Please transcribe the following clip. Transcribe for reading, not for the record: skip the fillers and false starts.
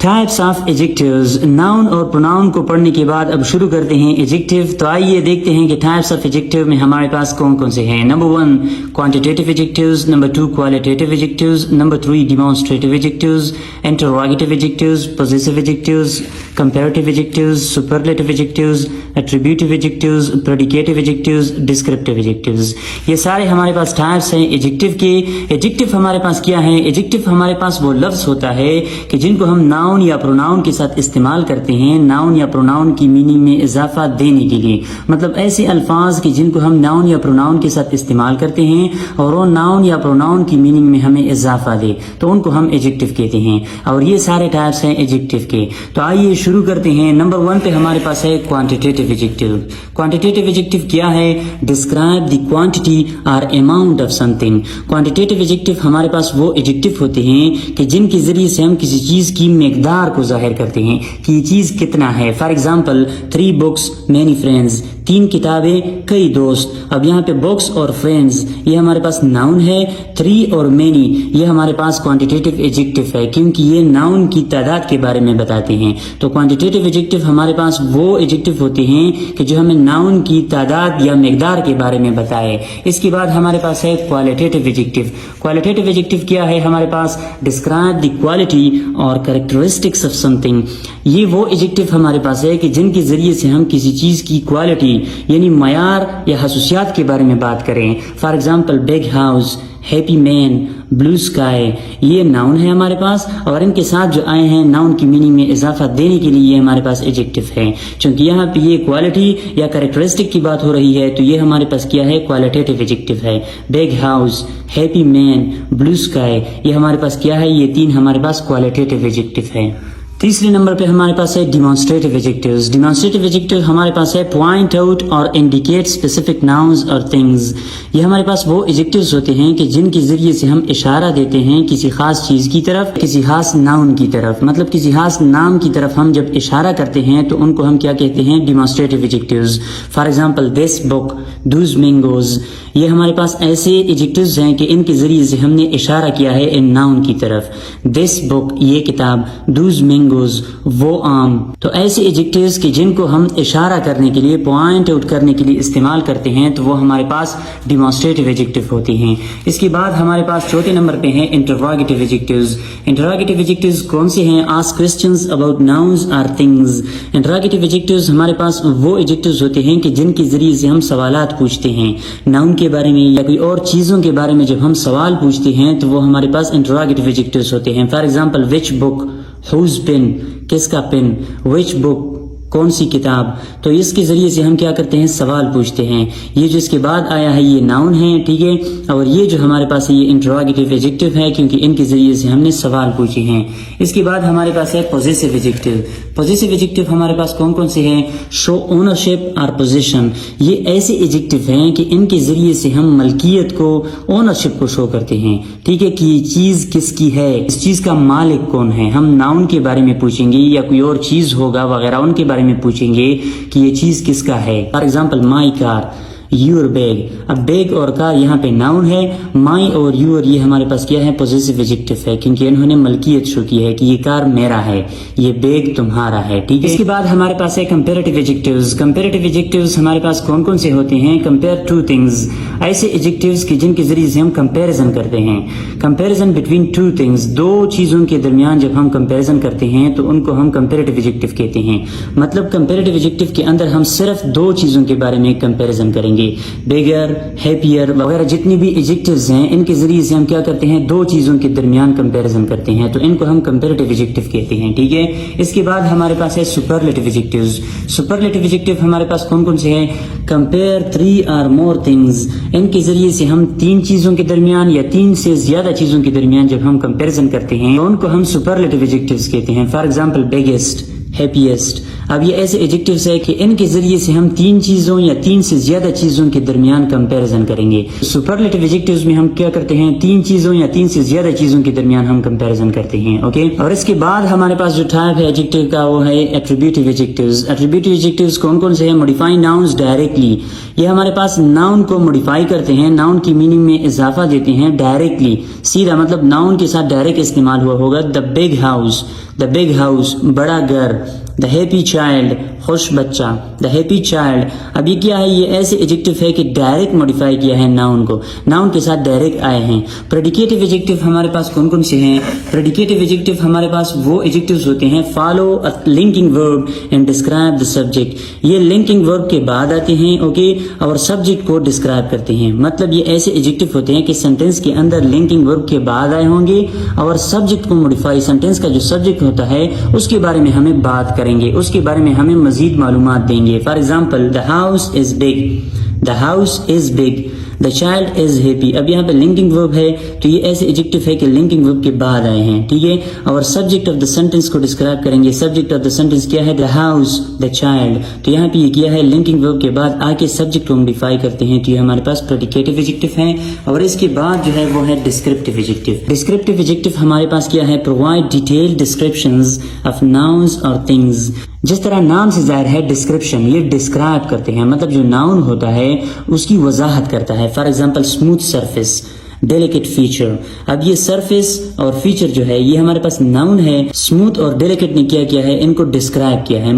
Types of adjectives, noun और pronoun को पढ़ने के बाद अब शुरू करते हैं एडजेक्टिव। तो आइए देखते हैं कि टाइप्स ऑफ एडजेक्टिव में हमारे पास कौन कौन से हैं। Number 1 quantitative adjectives, number 2 qualitative adjectives, number 3 demonstrative adjectives, interrogative adjectives, positive adjectives, comparative adjectives, superlative adjectives, attributive adjectives, predicative adjectives, descriptive adjectives, ये सारे हमारे पास टाइप्स हैं एडजेक्टिव के। एडजेक्टिव हमारे पास क्या है? एडजेक्टिव हमारे पास वो लफ्ज होता है कि जिनको हम नाउन या प्रोनाउन के साथ इस्तेमाल करते हैं नाउन या प्रोनाउन की मीनिंग में इजाफा देने के लिए। मतलब ऐसे अल्फाज कि जिनको हम नाउन या प्रोनाउन के साथ इस्तेमाल करते हैं और वो नाउन या प्रोनाउन की मीनिंग में हमें इजाफा दे तो उनको हम एडजेक्टिव कहते हैं। और ये सारे टाइप्स हैं एडजेक्टिव के। तो आइए शुरू करते हैं। नंबर 1 पे हमारे पास है क्वांटिटेटिव एडजेक्टिव। क्वांटिटेटिव एडजेक्टिव क्या है? डिस्क्राइब द क्वांटिटी और amount of something. Quantitative adjective हमारे पास वो एडजेक्टिव होते हैं कि जिनके जरिए से हम किसी चीज की मकदार को जाहिर करते हैं कि ये चीज कितना है। For example 3 books many friends, 3 किताबें कई दोस्त। अब यहाँ पे बुक्स और फ्रेंड्स ये हमारे पास नाउन है, 3 और मैनी ये हमारे पास क्वांटिटेटिव एडजेक्टिव है क्योंकि ये नाउन की तादाद के बारे में बताते हैं। तो क्वांटिटेटिव एडजेक्टिव हमारे पास वो एडजेक्टिव होते हैं कि जो हमें नाउन की तादाद या मकदार के बारे में बताए। इसके बाद हमारे पास है क्वालिटेटिव एडजेक्टिव। क्वालिटेटिव एडजेक्टिव क्या है? हमारे पास डिस्क्राइब द क्वालिटी और कैरेक्टरिस्टिक्स ऑफ समथिंग। ये वो एडजेक्टिव हमारे पास है कि जिनके जरिए से हम किसी चीज की क्वालिटी यानी मयार या खसूसियात के बारे में बात करें। For example big house, happy man, blue sky ये नाउन है हमारे पास और इनके साथ जो आए हैं नाउन की मीनिंग में इजाफा देने के लिए ये हमारे पास एडजेक्टिव है। क्योंकि यहाँ पे ये क्वालिटी या कैरेक्टरिस्टिक की बात हो रही है तो ये हमारे पास क्या है? क्वालिटेटिव एडजेक्टिव है। Big house, happy man, blue sky ये हमारे पास क्या है? ये 3 हमारे पास क्वालिटेटिव एडजेक्टिव है। तीसरे नंबर पे हमारे पास है डिमॉन्स्ट्रेटिव एडजेक्टिव्स। डिमॉन्स्ट्रेटिव एडजेक्टिव हमारे पास है पॉइंट आउट और इंडिकेट स्पेसिफिक नाउन्स और थिंग्स। ये हमारे पास वो एडजेक्टिव्स होते हैं कि जिनके जरिए से हम इशारा देते हैं किसी खास चीज की तरफ, किसी खास नाउन की तरफ। मतलब किसी खास नाम की तरफ हम जब इशारा करते हैं तो उनको हम क्या कहते हैं? Demonstrative adjectives. For example this book, Dooj mangoes ये हमारे पास ऐसे एडजेक्टिव्स हैं कि इनके जरिए से हमने इशारा किया है इन नाउन की तरफ। दिस बुक ये किताब, दूज मैंगोज वो आम। तो ऐसे एडजेक्टिव्स कि जिनको हम इशारा करने के लिए, पॉइंट आउट करने के लिए इस्तेमाल करते हैं तो वो हमारे पास डिमॉन्स्ट्रेटिव एडजेक्टिव होते हैं। इसके बाद हमारे पास चौथे नंबर पे हैं इंटरोगेटिव एडजेक्टिव्स। इंटरोगेटिव एडजेक्टिव्स कौन से हैं? आस्क क्वेश्चंस अबाउट नाउन्स और थिंग्स। इंटरोगेटिव एडजेक्टिव्स हमारे पास वो एडजेक्टिव्स होते हैं कि जिनके जरिए से हम सवालात पूछते हैं नाउन के बारे में या कोई और चीजों के बारे में। जब हम सवाल पूछते हैं तो वो हमारे पास इंटरोगेटिव एडजेक्टिव्स होते हैं। For example which book, whose pen किसका पेन, विच बुक कौन सी किताब। तो इसके जरिए से हम क्या करते हैं? सवाल पूछते हैं। ये जो इसके बाद आया है ये नाउन है, ठीक है। और ये जो हमारे पास है ये इंटरोगेटिव एडजेक्टिव है क्योंकि इनके जरिए से हमने सवाल पूछे हैं। इसके बाद हमारे पास है पॉजेसिव एडजेक्टिव। पॉजेसिव एडजेक्टिव हमारे पास कौन कौन से हैं? शो ओनरशिप और पोजीशन। ये ऐसे एडजेक्टिव हैं कि इनके जरिए से हम मलकियत को, ओनरशिप को शो करते हैं, ठीक है, कि ये चीज किसकी है, इस चीज का मालिक कौन है। हम नाउन के बारे में पूछेंगे या कोई और चीज होगा वगैरह उनके बारे में पूछेंगे कि ये चीज किसका है। For example my car, your bag. अब बैग और कार यहाँ पे नाउन है, माई और यूर ये हमारे पास क्या है? पॉजेसिव एडजेक्टिव है क्योंकि इन्होंने मलकियत शो की है कि ये कार मेरा है, ये बैग तुम्हारा है, ठीक है। इसके बाद हमारे पास है कंपैरेटिव एडजेक्टिव्स। कंपैरेटिव एडजेक्टिव्स हमारे पास कौन कौन से होते हैं? कंपेयर टू थिंग्स, ऐसे एडजेक्टिव्स कि जिनके जरिए से हम कंपैरिजन करते हैं। कंपैरिजन बिटवीन टू थिंग्स, 2 चीजों के दरमियान जब हम कंपैरिजन करते हैं तो उनको हम कंपैरेटिव एडजेक्टिव कहते हैं। मतलब कंपैरेटिव एडजेक्टिव के अंदर हम सिर्फ 2 चीजों के बारे में कंपैरिजन करेंगे। बिगर, हैप्पियर वगैरह जितनी भी एडजेक्टिव्स हैं इनके जरिए से हम क्या करते हैं? 2 चीजों के दरमियान कंपैरिजन करते हैं तो इनको हम कंपैरेटिव एडजेक्टिव कहते हैं, ठीक है। इसके बाद हमारे पास है सुपरलेटिव एडजेक्टिव्स। सुपरलेटिव एडजेक्टिव हमारे पास कौन कौन से हैं? कंपेयर 3 और मोर थिंग्स। इनके जरिए से हम 3 चीजों के दरमियान या 3 से ज्यादा चीजों के दरमियान जब हम कंपैरिजन करते हैं तो उनको हम सुपरलेटिव एडजेक्टिव्स कहते हैं। फॉर एग्जाम्पल बिगेस्ट, हैप्पीएस्ट اب یہ ایسے ایڈجیکٹیوز ہے کہ ان کے ذریعے سے ہم تین چیزوں یا تین سے زیادہ چیزوں کے درمیان کمپیریزن کریں گے. سپرلیٹو ایڈجیکٹیوز میں ہم کیا کرتے ہیں, تین چیزوں یا تین سے زیادہ چیزوں کے درمیان ہم کمپیریزن کرتے ہیں. اوکے, اور اس کے بعد ہمارے پاس جو ٹائپ ہے ایڈجیکٹیو کا وہ ہے ایٹریبیوٹیو ایڈجیکٹیوز. ایٹریبیوٹیو ایڈجیکٹیوز کون کون سے ہیں؟ موڈیفائی ناؤنز ڈائریکٹلی, یہ ہمارے پاس ناؤن کو موڈیفائی کرتے ہیں, ناؤن کی میننگ میں اضافہ دیتے ہیں ڈائریکٹلی, سیدھا مطلب ناؤن کے ساتھ ڈائریکٹ استعمال ہوا ہوگا. The big house, the big house بڑا گھر. دا ہیپی چائلڈ خوش بچہ, دا ہیپی چائلڈ. اب یہ کیا ہے, یہ ایسے ایڈجیکٹیو ہے کہ ڈائریکٹ موڈیفائی کیا ہے ناؤن کو, ناؤن کے ساتھ ڈائریکٹ آئے ہیں. پریڈیکیٹو ایڈجیکٹیو ہمارے پاس کون کون سے ہیں؟ پریڈیکیٹو ایڈجیکٹیو ہمارے پاس وہ ایڈجیکٹیوز ہوتے ہیں فالو لنکنگ ورب اینڈ ڈسکرائب دا سبجیکٹ. یہ لنکنگ ورب کے بعد آتے ہیں, اوکے, اور سبجیکٹ کو ڈسکرائب کرتے ہیں. مطلب یہ ایسے ایڈجیکٹیو ہوتے ہیں کہ سینٹینس کے اندر لنکنگ ورب کے بعد آئے ہوں گے اور سبجیکٹ کو موڈیفائی, سینٹینس کا جو سبجیکٹ ہوتا ہے اس کے بارے میں ہمیں بات کریں گے, اس کے بارے میں ہمیں مزید معلومات دیں گے. For example, the house is big, the house is big, the child is happy. اب یہاں پہ لنکنگ ورب ہے تو یہ ایسے ایڈجیکٹیو ہے کہ لنکنگ ورب کے بعد آئے ہیں, ٹھیک ہے, اور سبجیکٹ آف دا سینٹینس کو ڈسکرائب کریں گے. سبجیکٹ آف دا سینٹینس کیا ہے؟ The house, the child. تو یہاں پہ یہ کیا ہے, لنکنگ ورب کے بعد آ کے سبجیکٹ کو موڈیفائی کرتے ہیں. تو یہ ہمارے پاس پریڈیکیٹو ایڈجیکٹیو ہیں. اور اس کے بعد جو ہے وہ ہے ڈسکرپٹیو ایڈجیکٹیو. ڈسکرپٹیو ایڈجیکٹیو ہمارے پاس کیا ہے؟ Provide detail descriptions of nouns اور تھنگز. جس طرح نام سے ظاہر ہے ڈسکرپشن, یہ ڈسکرائب کرتے ہیں, مطلب جو ناؤن ہوتا ہے اس کی وضاحت کرتا ہے. For example, smooth surface, delicate feature. اب یہ سرفیس اور فیچر جو ہے یہ ہمارے پاس ناؤن ہے. اسموتھ اور ڈیلیکیٹ نے کیا ہے, ان کو ڈسکرائب کیا ہے.